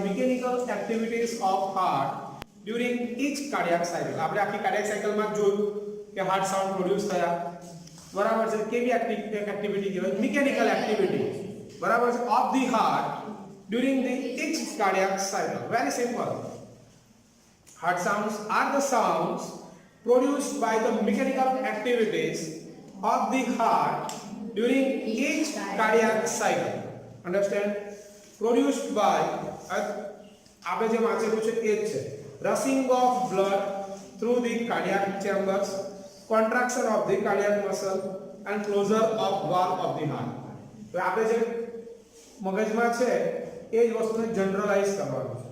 mechanical activities of heart during each cardiac cycle. આપણે આખી cardiac સાયકલમાં જોયું કે હાર્ટ સાઉન્ડ પ્રોડ્યુસ થયા, બરાબર છે. કેવી એક્ટિવિટી કહેવાય? મિકેનિકલ એક્ટિવિટી, બરાબર છે, of the heart during the each cardiac cycle. Very simple. Heart sounds are the sounds produced by the mechanical activities of the heart during each cardiac cycle. Understand? Produced by આપણે જે વાંચેલું છે એ જ છે. Rushing of blood through the cardiac chambers, contraction of the cardiac muscle and closure of valve of the heart. તો આપણે જે મગજમાં છે એ જ વસ્તુને જનરલાઇઝ કરવાનું છે.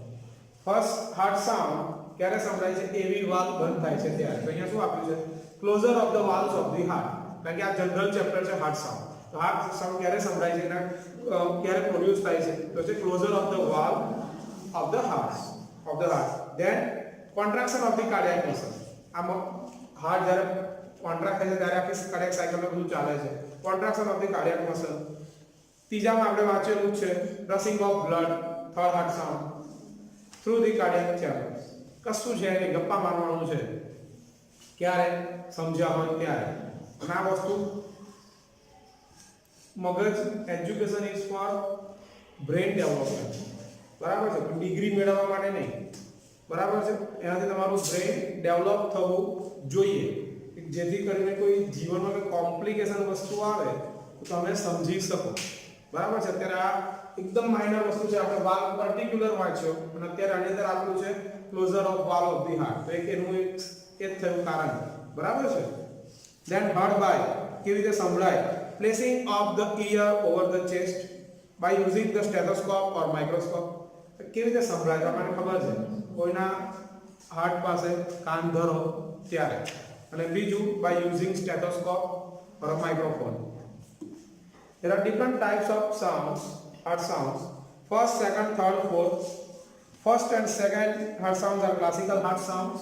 ફર્સ્ટ હાર્ટ સાઉન્ડ ક્યારે સંભળાય છે? એવી વાલ્વ બંધ થાય છે ત્યારે. તો અહીંયા શું આપ્યું છે? Closure of the valves of the heart. કારણ કે આ જનરલ ચેપ્ટર છે હાર્ટ સાઉન્ડ. તો હાર્ટ સાઉન્ડ ક્યારે સંભળાય છે, એના ક્યારે પ્રોડ્યુસ થાય છે? તો છે closure of the valve of the heart. Then contraction of the cardiac muscle. આમ હાર્ટ જ્યારે કોન્ટ્રાક્ટ થાય છે ત્યારે આખી કાર્ડિયાક સાયકલમાં બધું ચાલે છે. contraction of the cardiac muscle. ત્રીજામાં આપણે વાંચેલું છે rushing of blood, third heart sound, through the cardiac chambers. કશું છે નહીં, ગપ્પા મારવાનું છે ક્યારે સમજ્યા હોય ત્યારે. અને આ વસ્તુ મગજ education is four brain development, બરાબર છે, ડિગ્રી મેળવવા માટે નહીં, બરાબર છે. એનાથી તમારું બ્રેન ડેવલપ થવું જોઈએ, જેથી કરીને કોઈ જીવનમાં કોઈ કોમ્પ્લિકેશન વસ્તુ આવે તો તમે સમજી શકો, બરાબર છે. અત્યારે આ એકદમ માઇનર વસ્તુ છે, આપણે વાલ્વ પર્ટિક્યુલર વાંચ્યો અને અત્યારે આની અંદર આપ્યું છે closure of valve of the heart. તો એક એનું એક જ થયું કારણ, બરાબર છે. ધેન હર્ડ બાય, કેવી રીતે સંભળાય? Placing of the ear over the chest by using the stethoscope or microscope. કેવી રીતે સંભળાય? તમને ખબર છે, કોઈના હાર્ટ પાસે કાન ધરો ત્યારે. અને બીજું by using stethoscope or microphone. There are different types of sounds, heart sounds. First, second, third, fourth. First and second heart sounds are classical heart sounds.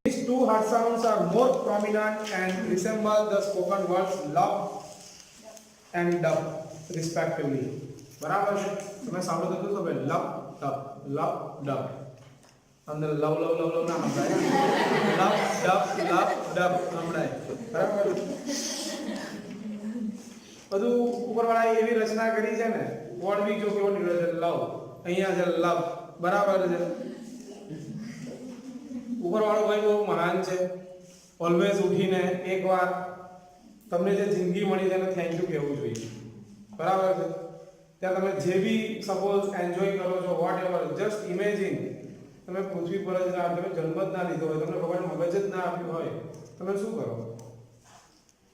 These two heart sounds are more prominent and resemble the spoken words love and dub respectively. બરાબર છે? તમે સાંભળો તો ખબર, લવ ડબ. અંદર લવ લવ લવ લવ ના સંભળાય, લવ ડબ સંભળાય, બરાબર. બધું ઉપરવાળાએ એવી રચના કરી છે ને, વર્ડ બી જો કેવો નીકળે છે, લવ, અહીંયા છે લવ, બરાબર છે. ઉપરવાળો ભાઈ બહુ મહાન છે. ઓલવેઝ ઉઠીને એકવાર તમને જે જિંદગી મળી છે એને થેન્ક યુ કહેવું જોઈએ, બરાબર છે. ત્યાં તમે જે બી સપોઝ એન્જોય કરો છો, વોટ એવર, જસ્ટ ઇમેજિન તમે પૃથ્વી પર જ ના, તમે જન્મ જ ના લીધો હોય, તમને ભગવાન મગજ જ ના આપ્યું હોય, તમે શું કરો?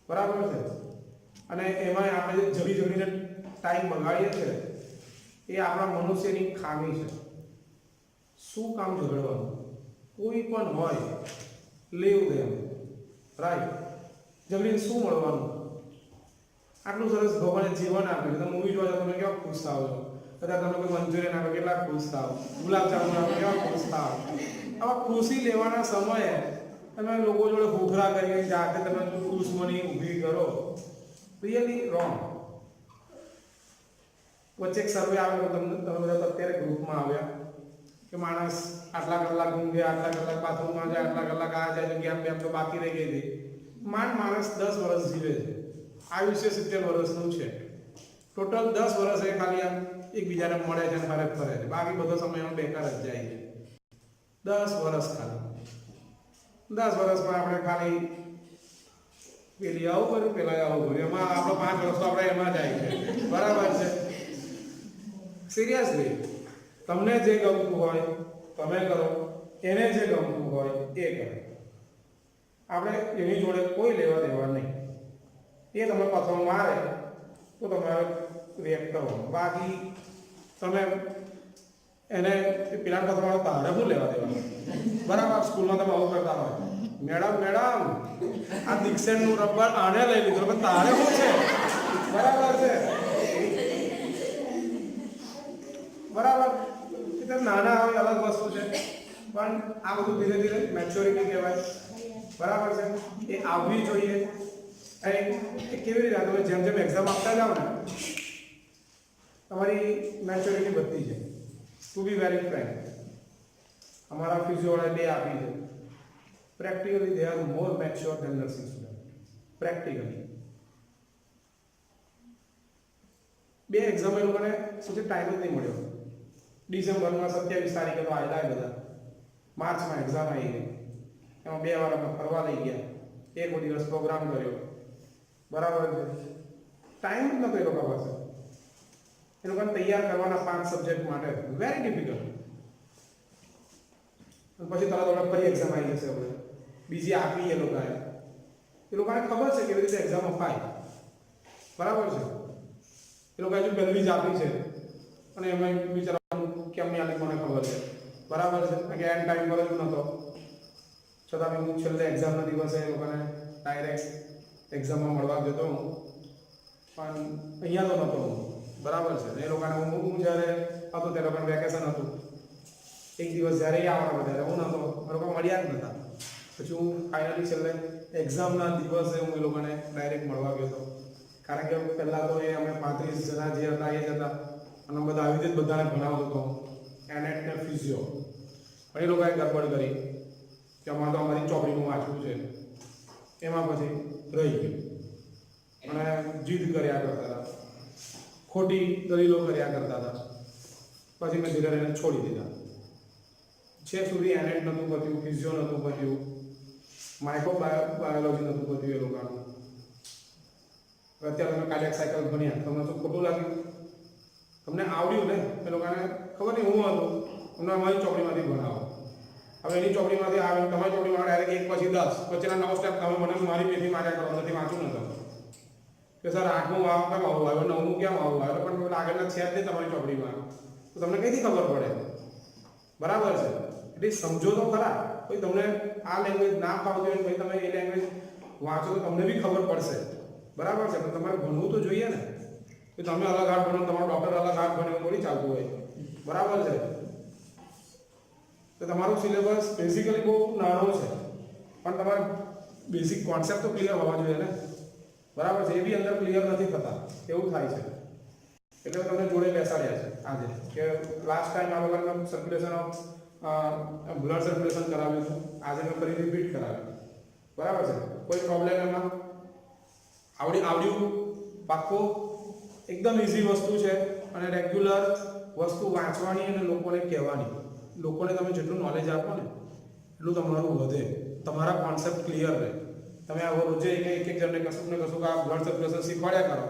બરાબર છે. અને એમાં આપણે જે જડીને ટાઈમ બગાડીએ છીએ એ આપણા મનુષ્યની ખામી છે. શું કામ ઝઘડવાનું? કોઈ પણ હોય, લીવ ધેમ, રાઈટ. ઝઘડીને શું મળવાનું? આટલું સરસ ભગવાને જીવન આપ્યું. તમે મૂવી જોવા જાવ, તમે કેવા ખુશ થાવ છો? કદાચ તમે કોઈ મંચુરિયન આપે, કેટલા ખુશ થાવ? ગુલાબજામુન આપે, કેવા ખુશ થાવ? આવા ખુશી લેવાના સમયે તમે લોકો જોડે ઘૂઘરા કરીને જાતે તમે દુશ્મની ઊભી કરો, રિયલી રોંગ. વચ્ચે એક સર્વે આવેલો, તમે બધા અત્યારે ગ્રુપમાં આવ્યા કે માણસ આટલા કલાક ઊંઘે, આટલા કલાક બાથરૂમમાં જાય, આટલા કલાક આ જાય, તો ગેમ તો બાકી રહી ગઈ હતી. માણસ 10 વર્ષ જીવે છે. આયુષ્ય 70 વર્ષનું છે. ટોટલ 10 વર્ષ એ ખાલી આમ એકબીજાને મળે છે, ફરે છે. બાકી બધો સમય બેકાર જ જાય છે. 10 વર્ષ ખાલી. 10 વર્ષમાં આપણે ખાલી પેલી આવું કર્યું, પેલા આવું કર્યું, એમાં આપણો 5 વર્ષ તો આપણે એમાં જાય છે, બરાબર છે. સિરિયસલી, તમને જે ગમતું હોય તમે કરો, એને જે ગમતું હોય એ કરો. આપણે એની જોડે કોઈ લેવા દેવા નહીં. એ તમે પથરો મારે તો તમારે રિએક્ટ કરો, બાકી તમે એને પેલા પથરો તારે શું લેવા દેવાનું? બરાબર. સ્કૂલમાં તમે આવું કરતા હોય, મેડમ આ દીક્ષેનનું રબર આને લઈ લીધું, પણ તારે શું છે? બરાબર છે, બરાબર. એટલે નાના હોય અલગ વસ્તુ છે, પણ આ બધું ધીરે ધીરે મેચ્યોરિટી કહેવાય, બરાબર છે. એ આવવી જોઈએ. અને કેવી રીતે તમે જેમ જેમ એક્ઝામ આપતા જાઓ ને તમારી મેચ્યોરિટી વધતી જાય. ટુ બી વેરી ફ્રેન્ક, અમારા ફિઝિયોવાળા બે આપી છે, practically they are more mature than nursing student. Practically બે એક્ઝામ એ લોકોને સુધી ટાઈમ જ નહીં મળ્યો. ડિસેમ્બરમાં 27 તારીખે તો આવેલા બધા, માર્ચમાં એક્ઝામ આવી ગઈ, એમાં 2 વાર અમે ફરવા લઈ ગયા, એક દિવસ પ્રોગ્રામ કર્યો, બરાબર છે. ટાઈમ જ નતો એ લોકો પાસે. એ લોકોને તૈયાર કરવાના 5 સબ્જેક્ટ માટે વેરી ડિફિકલ્ટ. પછી તરત ફરી એક્ઝામ આવી જશે. હવે બીજી આપી એ લોકોને ખબર છે કેવી રીતે એક્ઝામ અપાય, બરાબર છે. એ લોકો હજુ પહેલી જ આપી છે અને એમાં વિચારવાનું કેમ નહીં આને મને ખબર છે, બરાબર છે. કે એન્ડ ટાઈમ પર જ નહોતો, છતાં હું છેલ્લે એક્ઝામના દિવસે એ લોકોને ડાયરેક્ટ એક્ઝામમાં મળવા જતો હું, પણ અહીંયા તો નહોતો હું, બરાબર છે. એ લોકોને હું જ્યારે હતો તે લોકોને વેકેશન હતું, એક દિવસ જ્યારે આવવાનો ત્યારે હું નહોતો, એ લોકો મળ્યા જ નહોતા. પછી હું ફાઇનલી છેલ્લે એક્ઝામના દિવસે હું એ લોકોને ડાયરેક્ટ મળવા ગયો હતો. કારણ કે પહેલાં તો એ અમે 35 જણા જે હતા એ જ હતા અને બધા આવી રીતે બધાને ભણાવતો હતો, એનેટ ને ફિઝિયો. પણ એ લોકોએ ગડબડ કરી કે અમારે તો અમારી ચોપડીનું વાંચવું છે, એમાં પછી રહી ગયું અને જીદ કર્યા કરતા હતા, ખોટી દલીલો કર્યા કરતા હતા. પછી મેં ધીરે ધીરે છોડી દીધા. છેક સુધી એનેટ નહોતું પત્યું, ફિઝિયો નહોતું પત્યું, માઇક્રોબાયોલોજી નહોતું પત્યું એ લોકોનું. અત્યારે તમે કાર્ડિયાક સાયકલ ભણ્યા, તમને શું ખોટું લાગ્યું? તમને આવડ્યું ને? એ લોકોને ખબર નહીં હું હતું, તમને અમારી ચોપડીમાંથી ભણાવો. હવે એની ચોપડીમાંથી આવે, તમારી ચોપડીમાં ડાયરેક્ટ 1 પછી 10 વચ્ચેના 9 સ્ટેપ તમે મને મારી પેથી માર્યા કરો, નથી વાંચું નતો કે સર 8મું કેમ આવું આવ્યો, 9મું કેમ આવું આવ્યો, પણ આગળના છે જ નહીં તમારી ચોપડીમાં, તો તમને કઈથી ખબર પડે? બરાબર છે. એટલે સમજો તો ખરા. ભાઈ તમને આ લેંગ્વેજ ના ફાવતી હોય, ભાઈ તમે એ લેંગ્વેજ વાંચો તો તમને બી ખબર પડશે, બરાબર છે. પણ તમારે ભણવું તો જોઈએ ને. કે તમે અલગ હાથ ભણો, તમારો ડૉક્ટર અલગ હાથ ભણે થોડી ચાલતું હોય, બરાબર છે. તો તમારો સિલેબસ બેઝિકલી બહુ નાનો છે, પણ તમારે બેઝિક કોન્સેપ્ટ તો ક્લિયર હોવા જોઈએ ને, બરાબર છે. એ બી અંદર ક્લિયર નથી થતા, એવું થાય છે. એટલે તમને જોડે બેસાડ્યા છે આજે કે લાસ્ટ ટાઈમ આ લોકોને સર્ક્યુલેશન ઓફ બ્લડ સર્ક્યુલેશન કરાવ્યું હતું, આજે મેં ફરી રિપીટ કરાવ્યું, બરાબર છે. કોઈ પ્રોબ્લેમ એમાં? આવડ્યું પાક્કો? એકદમ ઇઝી વસ્તુ છે અને રેગ્યુલર વસ્તુ વાંચવાની અને લોકોને કહેવાની. લોકોને તમે જેટલું નોલેજ આપો ને એટલું તમારું વધે, તમારા કોન્સેપ્ટ ક્લિયર રહે. તમે આ રોજે એક જણને કશુંક ને કશુંક આ બ્લડ સર્ક્યુલેશન શીખવાડ્યા કરો,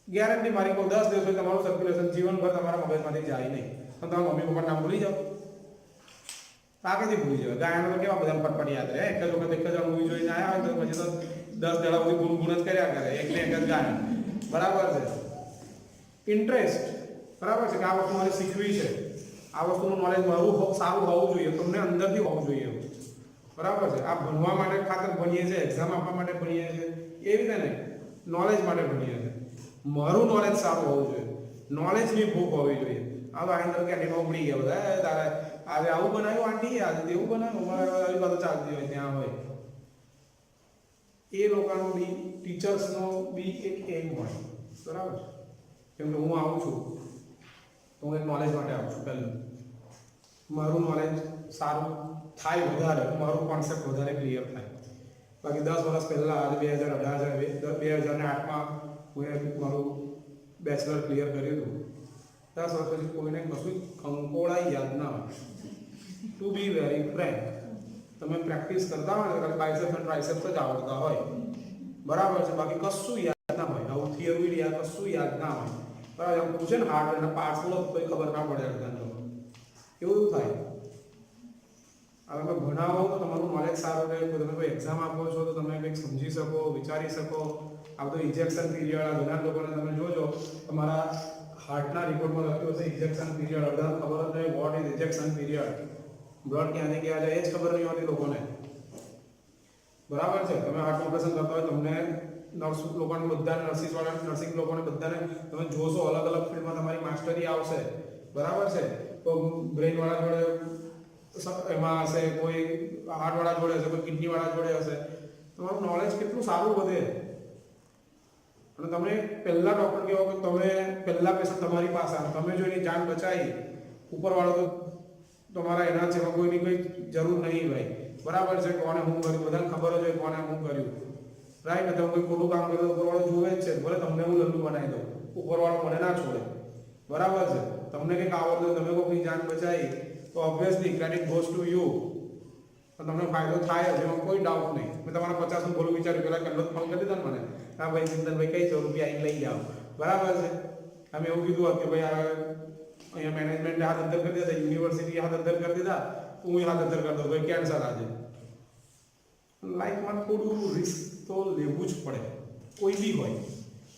ગેરંટી મારી કહું 10 દિવસ તમારું સર્ક્યુલેશન જીવનભર તમારા મગજમાંથી જાય નહીં. પણ તમે મમ્મી પપ્પાનું નામ ભૂલી જાઓ, આગળથી ભૂલી જાવ. ગાયનો તો કેવા બધા પટપટ યાદ રહે, એક જ વખત એક જ મૂવી જોઈને આવ્યા હોય તો પછી તો 10 દાડા સુધી ગુણ જ કર્યા કરે, એકને એક જ ગાય, બરાબર છે. ઇન્ટરેસ્ટ, બરાબર છે કે આ વસ્તુ મારે શીખવી છે, આ વસ્તુનું નોલેજ મારું સારું હોવું જોઈએ, તમને અંદરથી હોવું જોઈએ, બરાબર છે. આ ભણવા માટે ખાતર ભણીએ છીએ, એક્ઝામ આપવા માટે ભણીએ છીએ, એ રીતે નહીં, નોલેજ માટે ભણીએ છીએ. મારું નોલેજ સારું હોવું જોઈએ, નોલેજની ભૂખ હોવી જોઈએ. આ તો આઈન્દર કેન્ટીનમાં ઉડી ગયા બધા, તારે આજે આવું બનાવ્યું આંટી, આજે તેવું બનાવ્યું, અમારે આવી બધું ચાલતી હોય ત્યાં હોય. એ લોકોનો બી ટીચર્સનો બી એક એમ હોય, બરાબર છે. કેમ કે હું આવું છું તો હું એક નોલેજ માટે આવું છું. પહેલું મારું નોલેજ સારું થાય વધારે, મારું કોન્સેપ્ટ વધારે ક્લિયર થાય. બાકી 10 વર્ષ પહેલાં આજે 2008માં હું મારું બેચલર ક્લિયર કર્યું હતું. 10 વર્ષ પછી કોઈને કશું કંકોળાઈ યાદ ના હોય. ટુ બી વેરી ફ્રેન્ક, તમે પ્રેક્ટિસ કરતા હોય ને બાયસેપ્સ અને ટ્રાઇસેપ્સ જ આવડતા હોય, બરાબર છે. બાકી કશું યાદ ના હોય, આવું થિયરી યાદ કશું યાદ ના હોય, બરાબર. એમ પૂછે ને હાર્ડ અને પાર્ટ્સ બોલો કોઈ ખબર ના પડે અડધાને, એવું થાય. હવે તમે ભણાવો તો તમારું નોલેજ સારું રહે, તમે કોઈ એક્ઝામ આપો છો તો તમે કંઈક સમજી શકો, વિચારી શકો. આ બધું ઇન્જેક્શન પીરિયડ, ઘણા લોકોને તમે જોજો તમારા હાર્ટના રિપોર્ટમાં લખ્યું હશે ઇન્જેક્શન પીરિયડ, અડધા ખબર જ નહીં what is injection period, blood ક્યાંથી ક્યાં જાય એ જ ખબર નહીં હોતી લોકોને, બરાબર છે. તમે હાર્ટ ઓપરેશન કરતા હોય તમને નર્સ લોકોને બધા નર્સિંગ લોકોને બધાને તમે જોશો અલગ અલગ ફિલ્ડમાં તમારી માસ્ટરી આવશે, બરાબર છે. તો બ્રેઇનવાળા જોડે એમાં હશે, કોઈ હાર્ટવાળા જોડે હશે, કોઈ કિડનીવાળા જોડે હશે. તમારું નોલેજ કેટલું સારું વધે. અને તમે પહેલા ડૉક્ટર કહેવો કે તમે પહેલા પેશન્ટ તમારી પાસે આવે, તમે જો એની જાન બચાવી, ઉપરવાળો તો તમારા એના જેવા કોઈની કંઈ જરૂર નહીં ભાઈ. બરાબર છે, કોને શું કર્યું બધાને ખબર જ હોય કોને શું કર્યું, રાઈટ ને. તમે કોઈ ખોટું કામ કર્યું ઉપરવાળો જુએ જ છે, ભલે તમને હું લલ્લુ બનાવી દઉં, ઉપરવાળો મને ના છોડે. બરાબર છે, તમને કંઈક આવડતું તમે કોઈની જાન બચાવી તો obviously credit goes to you, તમને ફાયદો થાય જ, એમાં કોઈ ડાઉટ નહીં. મેં તમારા 50નું બોલું વિચાર્યું પહેલાં કેટલો ફોન કરી દીધો ને મને, હા ભાઈ ચિંતનભાઈ કઈ 100 રૂપિયા અહીં લઈ જાઓ. બરાબર છે, અમે એવું કીધું હતું કે ભાઈ અહીંયા મેનેજમેન્ટે હાથ અંતર કરી દીધા, યુનિવર્સિટી હાથ અંતર કરી દીધા, હું હાથ અંતર કરી દઉં, ભાઈ કેન્સર આજે. લાઈફમાં થોડું રિસ્ક તો લેવું જ પડે, કોઈ બી હોય.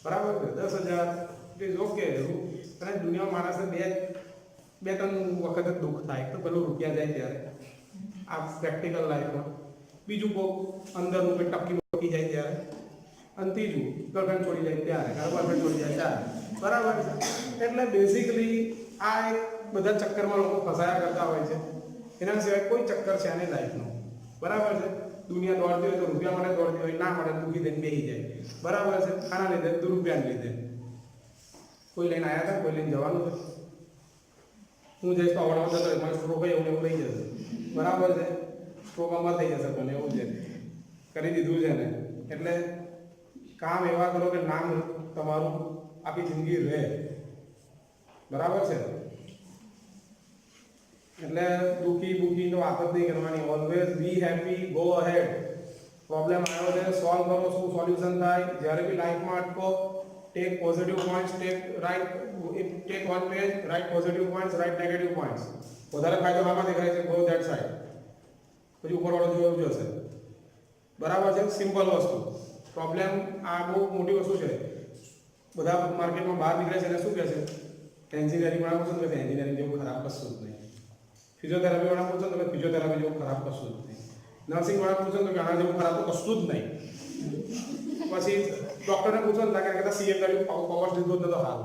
બરાબર છે, 10,000 ઇટ ઇઝ ઓકે. અને દુનિયામાં માણસને બે ત્રણ વખત જ દુઃખ થાય. તો પેલું રૂપિયા જાય ત્યારે આ પ્રેક્ટિકલ લાઈફમાં, બીજું કોઈ અંદરનું કોઈ ટપકી બકી જાય ત્યારે, અને ત્રીજું ગર્લફ્રેન્ડ છોડી જાય ત્યારે, ગર્લફ્રેન્ડ છોડી જાય ત્યારે. બરાબર છે, એટલે બેઝિકલી આ એક બધા ચક્કરમાં લોકો ફસાયા કરતા હોય છે. એના સિવાય કોઈ ચક્કર છે નહીં લાઈફનો. બરાબર છે, દુનિયા દોડતી હોય તો રૂપિયા માટે દોડતી હોય, ના મળે દુઃખી થઈને બેસી જાય. બરાબર છે, આના લીધે રૂપિયાને લીધે. કોઈ લઈને આવ્યા હતા, કોઈ લઈને જવાનું છે. હું જઈશ તો આવડવા જતો મારે સ્ટ્રોક હોય એવું લઈ જશે. બરાબર છે, સ્ટ્રોક અમર થઈ જશે, પણ એવું છે કરી દીધું છે ને. એટલે કામ એવા કરો કે નામ તમારું આખી જિંદગી રહે. બરાબર છે, એટલે દુઃખી બુખી તો વાત જ નહીં કરવાની. Always be happy, go ahead. Problem આવ્યો છે સોલ્વ કરો, શું સોલ્યુશન થાય. જ્યારે બી લાઈફમાં અટકો, take positive points, take one page, write positive points, write negative points. વધારે ફાયદો આમાં દેખાય છે, ગો ધેટ સાઈડ. પછી ઉપરવાળો જોયું જશે. બરાબર છે, સિમ્પલ વસ્તુ. પ્રોબ્લેમ આ બહુ મોટી વસ્તુ છે. બધા માર્કેટમાં બહાર નીકળે છે અને શું કહે છે, એન્જિનિયરિંગ વાળા પૂછો તો એન્જિનિયરિંગ જેવું ખરાબ કશું જ નહીં. ફિઝિયોથેરાપી વાળા પૂછો તો ફિઝિયોથેરાપી જેવું ખરાબ કશું જ નહીં. નર્સિંગ વાળા પૂછો તો આના જેવું ખરાબ તો કશું જ નહીં. પછી ડૉક્ટરને પૂછો ને કે સીએ કર્યું, કોમર્સ લીધું હોત તો હાલ,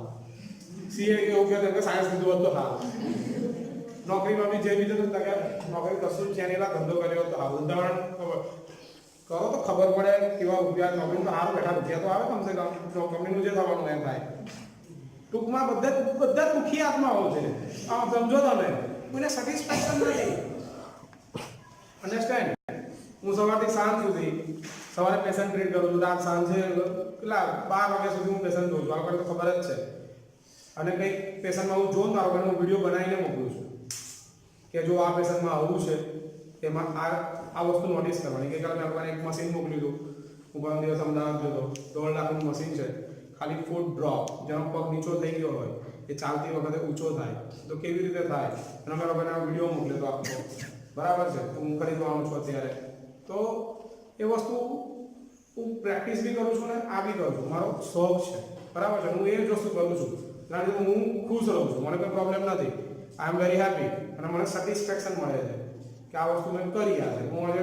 સીએ એવું કહે કે સાયન્સ લીધું હોત તો હાલ. નોકરીમાં બી જે બીજું કે નોકરી કશું જ છે એલા ધંધો કર્યો તો હાલ. ઉદાહરણ કરો તો ખબર પડે કેવા રૂપિયા. નોકરી તો હાલ બેઠા રૂપિયા તો આવે કમસે કમ, કંપનીનું જે થવાનું એમ થાય. ટૂંકમાં બધા દુઃખી આત્માઓ છે. આમ સમજો તમે, કોઈને સેટિસ્ફેક્શન નથી. અન્ડરસ્ટેન્ડ? હું સવારથી સાંજ સુધી સવારે પેશન્ટ ટ્રીટ કરું છું, રાત સાંજે કેટલા 12 વાગ્યા સુધી હું પેશન્ટ જોઉં છું. આ લોકોને તો ખબર જ છે. અને કંઈક પેશન્ટમાં હું જોઉં તો આ લોકોને હું વિડીયો બનાવીને મોકલું છું કે જો આ પેશન્ટમાં આવું છે, એમાં આ વસ્તુ નોટિસ કરવાની. કે કાલે મેં લોકોને એક મશીન મોકલ્યું હતું. હું પરમ દિવસ અમદાવાદ ગયો હતો. 1.5 લાખનું મશીન છે, ખાલી ફૂટ ડ્રોપ, જેનો પગ નીચો થઈ ગયો હોય એ ચાલતી વખતે ઊંચો થાય તો કેવી રીતે થાય, અને અમે લોકોને વિડીયો મોકલ્યો હતો આખો. બરાબર છે, હું ખરીદવાનો છું અત્યારે. તો એ વસ્તુ હું પ્રેક્ટિસ બી કરું છું ને આ બી કરું છું. મારો શોખ છે. બરાબર છે, હું એ જ વસ્તુ કરું છું. કારણ કે હું ખુશ રહું છું, મને કોઈ પ્રોબ્લેમ નથી. આઈ એમ વેરી હેપી, અને મને સેટિસ્ફેક્શન મળે છે કે આ વસ્તુ મેં કરી આજે. હું આજે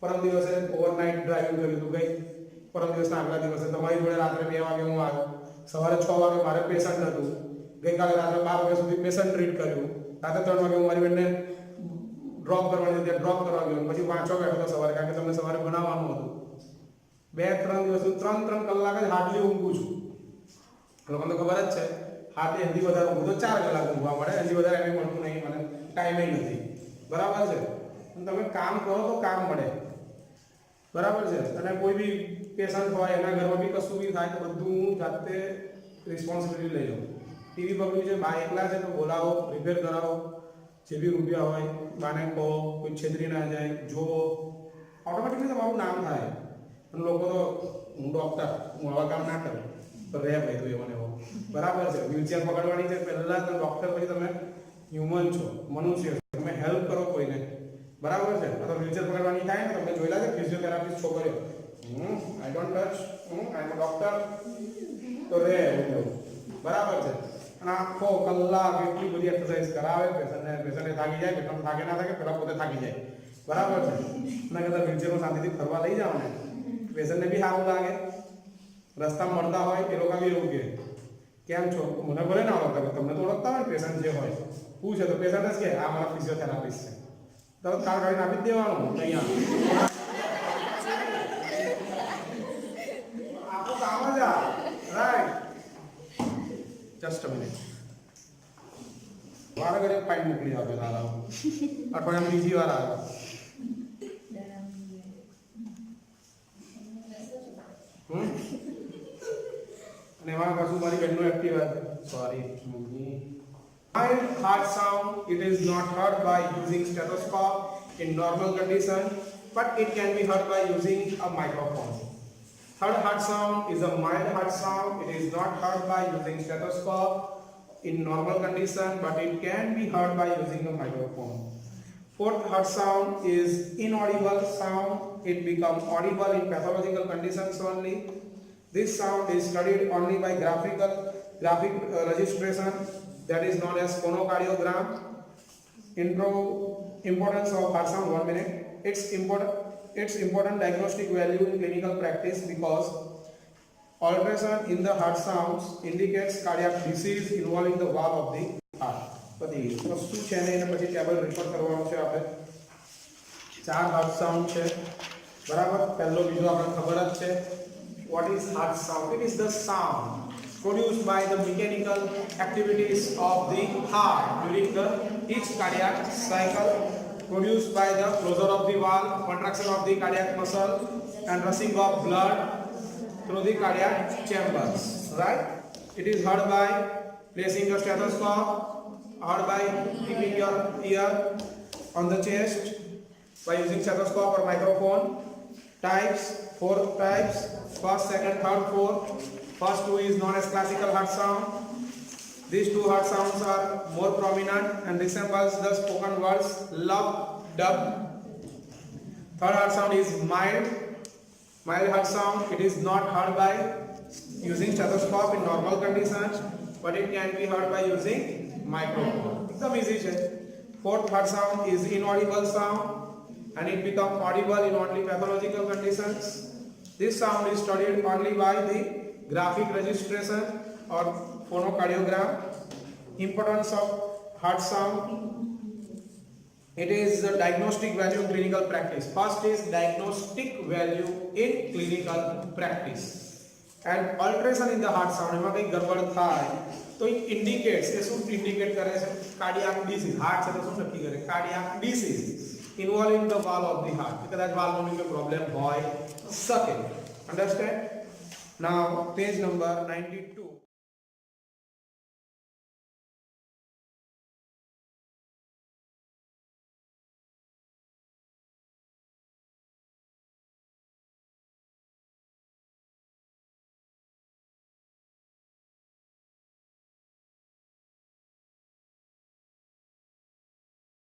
પરમ દિવસે ઓવરનાઇટ ડ્રાઇવિંગ કર્યું હતું. ગઈ પરમ દિવસના આગલા દિવસે તમારી જોડે રાત્રે 2 વાગે હું આવ્યો. સવારે 6 વાગે મારે પેશન્ટ હતું. ગઈકાલે રાત્રે 12 વાગ્યા સુધી પેશન્ટ ટ્રીટ કર્યું. રાત્રે 3 વાગે હું મારી બેનને ડ્રોપ કરવાની હતી, ડ્રોપ કરવા ગયો. પછી વાંચવા બેઠો હતો સવારે, કારણ કે તમને સવારે બનાવવાનું હતું. 2-3 દિવસ 3 કલાક જ હાર્ડલી ઊંઘું છું. લોકોને ખબર જ છે, હાર્ડલી એનાથી વધારે ઊંઘું તો 4 કલાક ઊંઘવા મળે, એનાથી વધારે એમ મળતું નહીં, મને ટાઈમે નથી. બરાબર છે, તમે કામ કરો તો કામ મળે. બરાબર છે, અને કોઈ બી પેશન્ટ હોય એના ઘરમાં બી કશું બી થાય તો બધું હું જાતે રિસ્પોન્સિબિલિટી લઈ લઉં. ટીવી બગડ્યું છે, બા એકલા છે તો બોલાવો, રિપેર કરાવો, જે બી રૂપિયા હોય બાને કહો, કોઈ છેતરી ના જાય, જોવો, ઓટોમેટિકલી તમારું નામ થાય. અને લોકો તો હું ડૉક્ટર, હું આવા કામ ના કરું તો રહે ભાઈ તું એ મને હો. બરાબર છે, વ્હીલચેર પકડવાની છે પહેલાં તો ડૉક્ટર, પછી તમે હ્યુમન છો, મનુષ્ય છો, તમે હેલ્પ કરો કોઈને. બરાબર છે, તો વ્હીલચેર પકડવાની થાય ને, તમે જોયેલા છે ફિઝિયોથેરાપિસ્ટ છોકરીઓ, I don't touch, I am doctor, તો રહે એવું. બરાબર છે, અને આખો કલાક એટલી બધી એક્સરસાઇઝ કરાવે પેશન્ટને થાકી જાય, પેશન્ટ થાકે ના થાકે, પેલા પોતે થાકી જાય. બરાબર છે, એના કરતાં વ્હીલચેરમાં શાંતિથી ફરવા લઈ જાઓ ને, પેશન્ટને બી સારું લાગે. રસ્તા મળતા હોય એ લોકો બી એવું કહે કેમ છો, મને ભલે ના ઓળખતા, તમને તો ઓળખતા હોય પેશન્ટ જે હોય. શું છે તો પેશન્ટ જ કે આ મારા ફિઝિયોથેરાપિસ્ટ છે, તરત કાર્ડ કાઢીને આપી જ દેવાનું. અહીંયા આખું કામ જ આ જસ્ટ અ મિનિટ વારા ઘરે ફાઇલ મોકલી આપે તારા અઠવાડિયામાં બીજી વાર આવે અને એમાં પાછું મારી બેનનું એક્ટિવ આવે sorry mild heart sound it is not heard by using stethoscope in normal condition but it can be heard by using a microphone. Third heart sound is a mild heart sound. It is not heard by using stethoscope in normal condition but it can be heard by using a microphone. Fourth heart sound is inaudible sound. It becomes audible in pathological conditions only. This sound is studied only by graphic registration, that is known as phonocardiogram. Importance of heart sound, 1 minute. Its important diagnostic value in clinical practice because alteration in the heart sounds indicates cardiac disease involving the wall of the heart. પછી વસ્તુ છે ને એને પછી table refer કરવાનું છે આપણે ચાર હાર્ટ સાઉન્ડ છે બરાબર પહેલો બીજો આપણે ખબર જ છે what is heart sound? It is the sound produced by the mechanical activities of the heart during each cardiac cycle, produced by the closure of the valve, contraction of the cardiac muscle and rushing of blood through the cardiac chambers, right? It is heard by placing your stethoscope, heard by keeping your ear on the chest by using stethoscope or microphone. Types, 4 types, first, second, third, fourth. First two is known as classical heart sound. These two heart sounds are more prominent and resembles the spoken words love, dub. Third heart sound is mild heart sound. It is not heard by using stethoscope in normal conditions, but it can be heard by using microphone. Ekdam easy છે. Fourth heart sound is inaudible sound and it becomes audible in only pathological conditions. This sound is studied only by the graphic registration or phonocardiogram. Importance of heart sound. It is the diagnostic value in clinical practice. First is diagnostic value in clinical practice. And alteration in the heart sound એમાં કંઈ ગડબડ થાય તો it indicates એ શું indicate કરે છે cardiac disease heart સાથે શું નક્કી કરે cardiac disease involving the wall of the heart કદાચ વાલ્વની કોઈ પ્રોબ્લેમ હોય શકે. Understand? Now page number 92.